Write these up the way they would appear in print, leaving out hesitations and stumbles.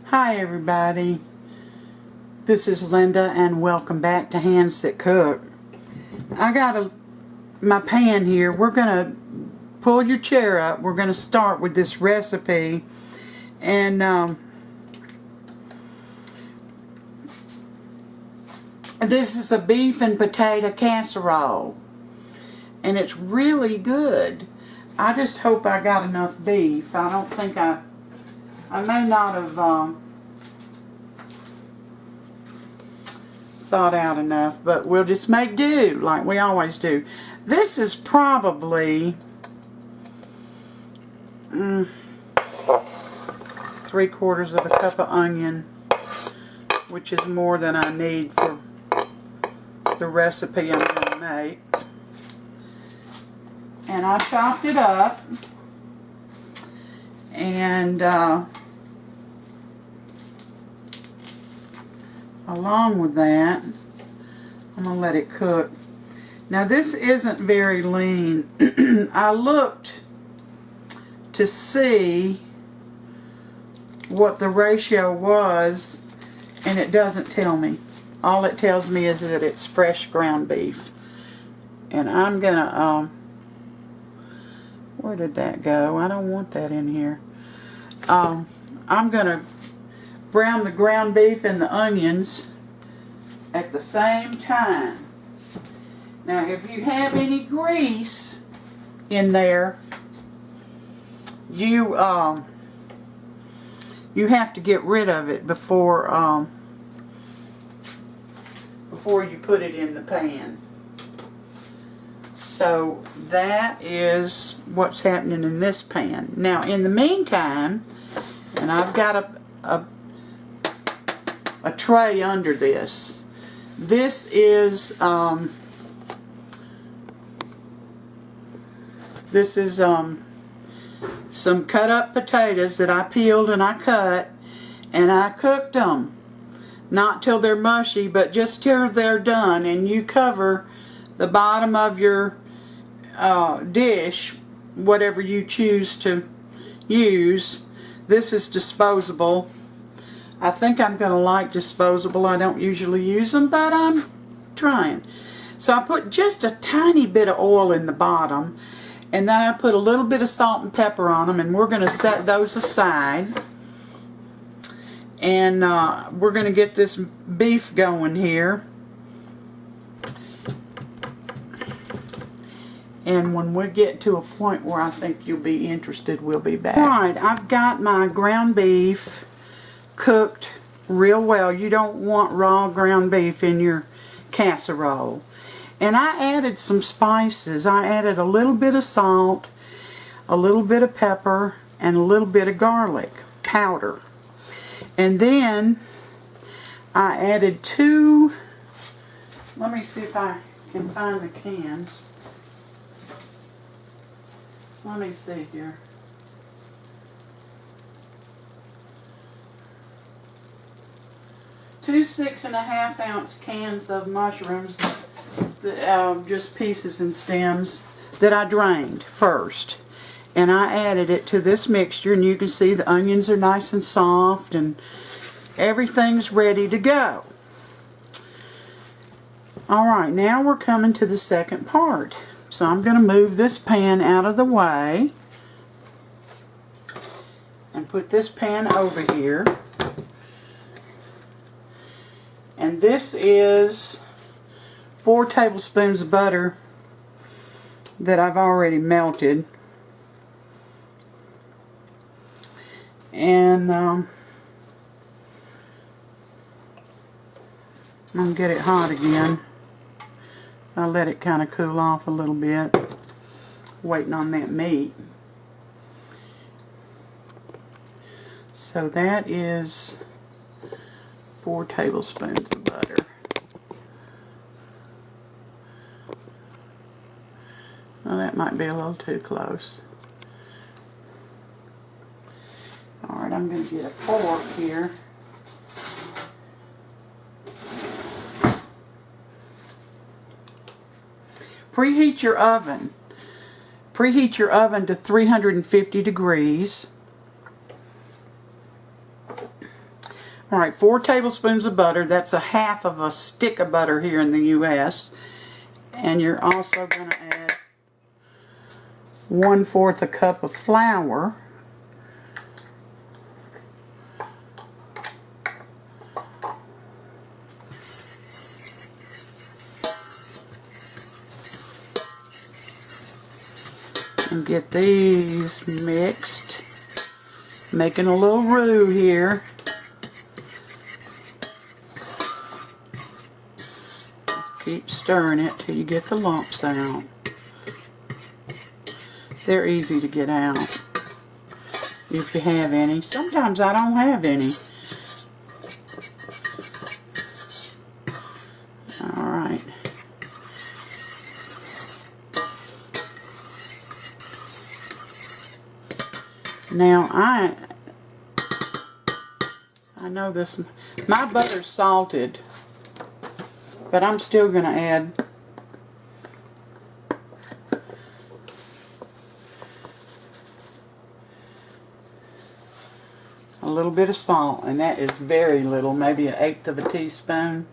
Hi everybody, this is Linda and welcome back to Hands That Cook. I got my pan here. We're going to pull your chair up. We're going to start with this recipe, and this is a beef and potato casserole, and it's really good. I just hope I got enough beef. I don't think I may not have thought out enough, but we'll just make do like we always do. This is probably 3/4 of a cup of onion, which is more than I need for the recipe I'm going to make. And I chopped it up, and along with that, I'm going to let it cook. Now this isn't very lean. I looked to see what the ratio was, and it doesn't tell me. All it tells me is that it's fresh ground beef. And I'm going to, where did that go? I don't want that in here. I'm going to brown the ground beef and the onions at the same time. Now if you have any grease in there, you have to get rid of it before you put it in the pan. So that is what's happening in this pan. Now in the meantime, and I've got a tray under this. This is some cut up potatoes that I peeled and I cut, and I cooked them. Not till they're mushy, but just till they're done. And you cover the bottom of your dish, whatever you choose to use. This is disposable. I think I'm going to like disposable. I don't usually use them, but I'm trying. So I put just a tiny bit of oil in the bottom, and then I put a little bit of salt and pepper on them, and we're going to set those aside. And we're going to get this beef going here. And when we get to a point where I think you'll be interested, we'll be back. Alright, I've got my ground beef cooked real well. You don't want raw ground beef in your casserole. And I added some spices. I added a little bit of salt, a little bit of pepper, and a little bit of garlic powder. And then I added let me see if I can find the cans. Let me see here. 2 6.5-ounce cans of mushrooms, just pieces and stems, that I drained first. And I added it to this mixture, and you can see the onions are nice and soft and everything's ready to go. Alright, now we're coming to the second part. So I'm going to move this pan out of the way and put this pan over here. And this is 4 tablespoons of butter that I've already melted. And I'm going to get it hot again. I'll let it kind of cool off a little bit, waiting on that meat. So that is 4 tablespoons of butter. Well, that might be a little too close. Alright, I'm going to get a fork here. Preheat your oven. Preheat your oven to 350 degrees. Alright, 4 tablespoons of butter. That's a half of a stick of butter here in the U.S. And you're also going to add 1/4 a cup of flour. And get these mixed, making a little roux here. Keep stirring it till you get the lumps out. They're easy to get out if you have any. Sometimes I don't have any. Alright. Now I know this, my butter's salted, but I'm still going to add a little bit of salt, and that is very little, maybe 1/8 of a teaspoon,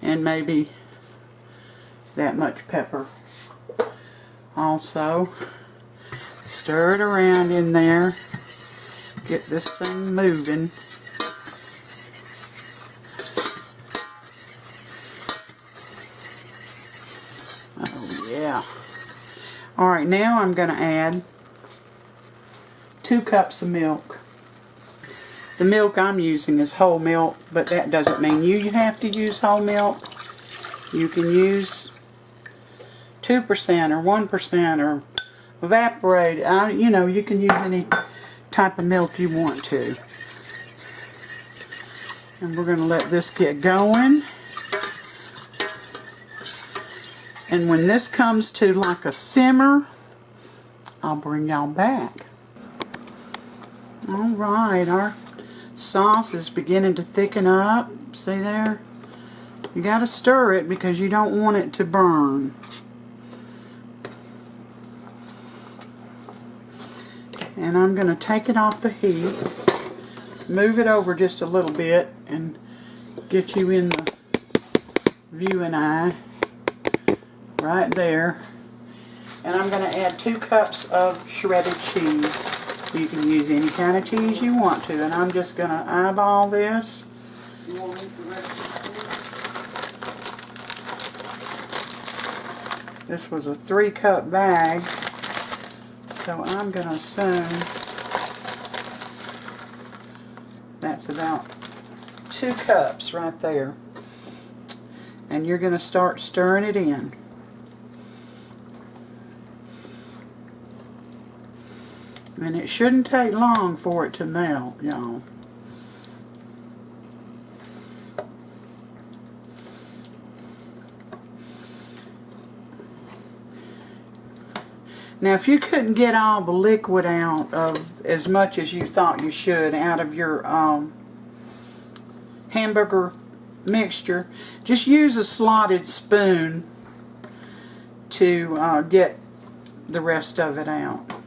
and maybe that much pepper. Also, stir it around in there, get this thing moving. Oh yeah. Alright, now I'm going to add 2 cups of milk. The milk I'm using is whole milk, but that doesn't mean you have to use whole milk. You can use 2% or 1% or evaporated. You know, you can use any type of milk you want to. And we're going to let this get going. And when this comes to like a simmer, I'll bring y'all back. Alright, our sauce is beginning to thicken up. See there? You got to stir it because you don't want it to burn. And I'm going to take it off the heat, move it over just a little bit, and get you in the viewing eye right there. And I'm going to add 2 cups of shredded cheese. You can use any kind of cheese you want to, and I'm just going to eyeball this. This was a 3-cup bag. So I'm going to assume that's about 2 cups right there. And you're going to start stirring it in. And it shouldn't take long for it to melt, y'all. Now, if you couldn't get all the liquid out of as much as you thought you should out of your hamburger mixture, just use a slotted spoon to get the rest of it out.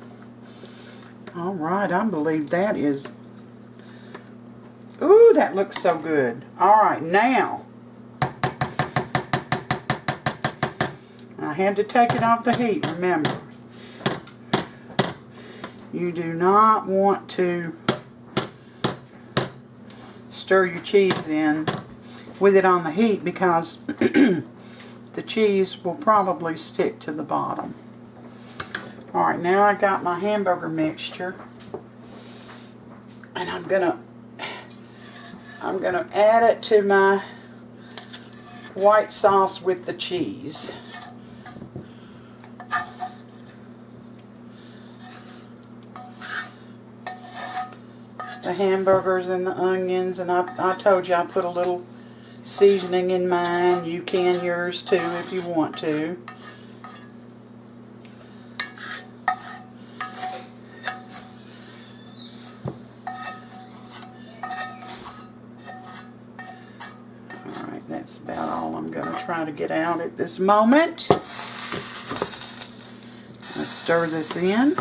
Alright, I believe that is... Ooh, that looks so good. Alright, now I had to take it off the heat, remember. You do not want to stir your cheese in with it on the heat because the cheese will probably stick to the bottom. Alright, now I got my hamburger mixture, and I'm gonna add it to my white sauce with the cheese. The hamburgers and the onions, and I told you I put a little seasoning in mine. You can yours too if you want to. Alright, that's about all I'm going to try to get out at this moment. Let's stir this in.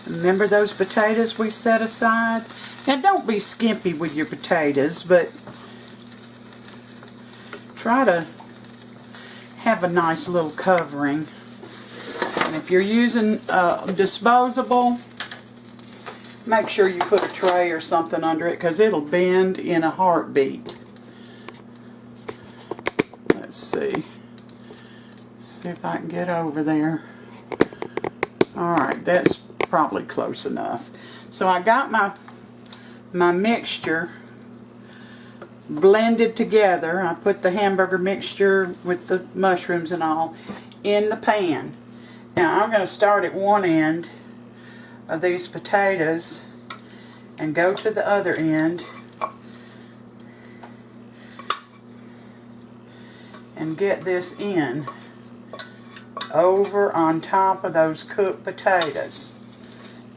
Remember those potatoes we set aside? Now don't be skimpy with your potatoes, but try to have a nice little covering. And if you're using disposable, make sure you put a tray or something under it because it'll bend in a heartbeat. Let's see. See if I can get over there. Alright, that's probably close enough. So I got my mixture blended together. I put the hamburger mixture with the mushrooms and all in the pan. Now I'm going to start at one end of these potatoes and go to the other end and get this in over on top of those cooked potatoes.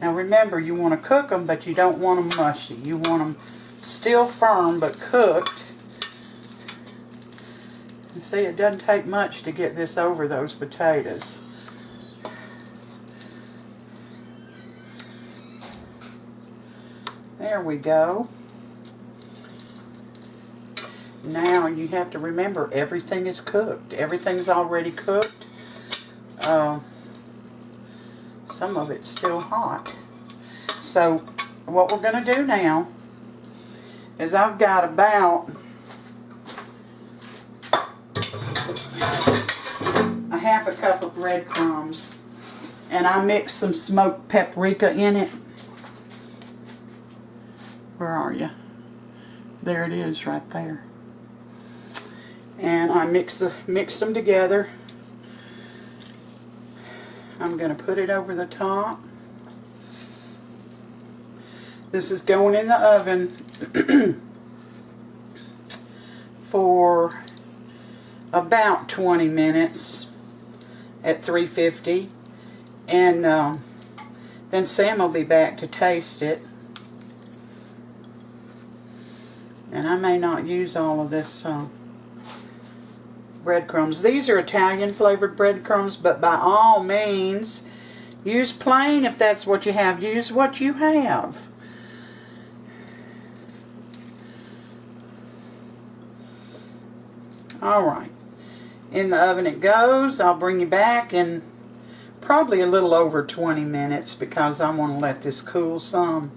Now remember, you want to cook them, but you don't want them mushy. You want them still firm but cooked. You see, it doesn't take much to get this over those potatoes. There we go. Now you have to remember, everything is cooked. Everything's already cooked. Some of it's still hot. So what we're going to do now is I've got about a half a cup of breadcrumbs, and I mixed some smoked paprika in it. Where are you? There it is right there. And I mixed them together. I'm going to put it over the top. This is going in the oven for about 20 minutes at 350. And then Sam will be back to taste it. And I may not use all of this breadcrumbs. These are Italian flavored breadcrumbs, but by all means, use plain if that's what you have. Use what you have. Alright. In the oven it goes. I'll bring you back in probably a little over 20 minutes because I want to let this cool some.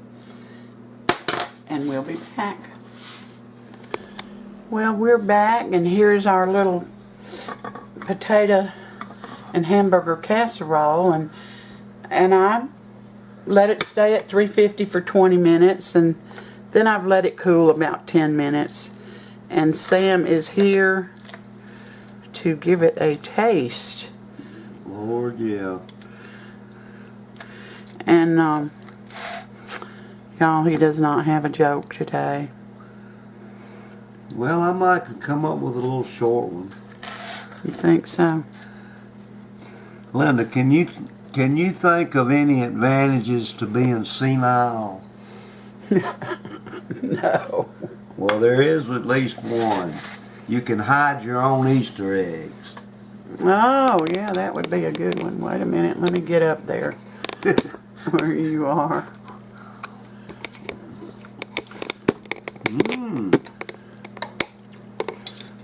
And we'll be back. Well, we're back, and here's our little potato and hamburger casserole, and I let it stay at 350 for 20 minutes, and then I've let it cool about 10 minutes, and Sam is here to give it a taste. Lord, yeah. And y'all, he does not have a joke today. Well, I might could come up with a little short one. You think so? Linda, can you think of any advantages to being senile? No. Well, there is at least one. You can hide your own Easter eggs. Oh, yeah, that would be a good one. Wait a minute, let me get up there where you are.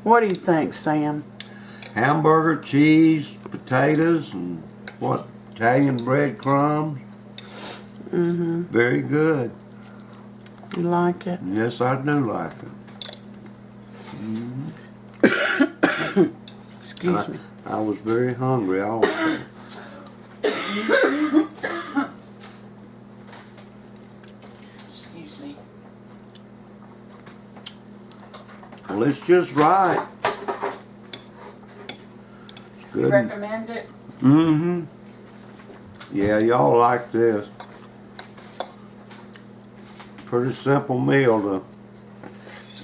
What do you think, Sam? Hamburger, cheese, potatoes, and what? Italian breadcrumbs. Mm-hmm. Very good. You like it? Yes, I do like it. Excuse me. I was very hungry also. Excuse me. Well, it's just right. It's good. You recommend it? Mm-hmm. Yeah, y'all like this. Pretty simple meal to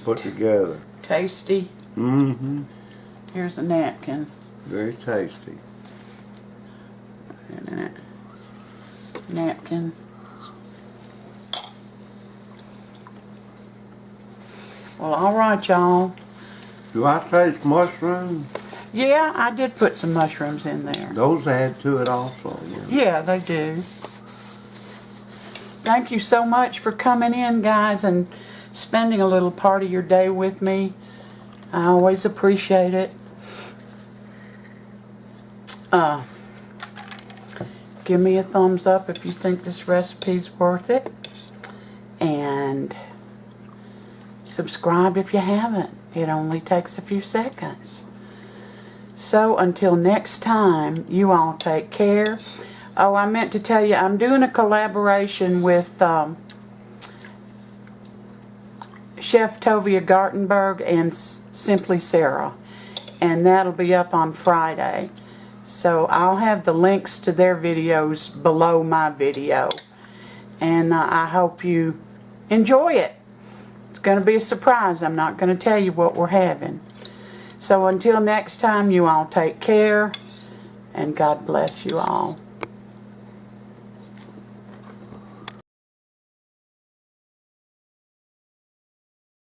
put together. Tasty. Mm-hmm. Here's a napkin. Very tasty. And that napkin. Well, all right, y'all. Do I taste mushrooms? Yeah, I did put some mushrooms in there. Those add to it also. Yeah. Yeah, they do. thank you so much for coming in, guys, and spending a little part of your day with me. I always appreciate it. Give me a thumbs up if you think this recipe's worth it. And subscribe if you haven't. It only takes a few seconds. So until next time, you all take care. Oh, I meant to tell you, I'm doing a collaboration with Chef Tovia Gartenberg and Simply Sarah. And that'll be up on Friday. So I'll have the links to their videos below my video. And I hope you enjoy it. It's going to be a surprise. I'm not going to tell you what we're having. So until next time, you all take care. And God bless you all.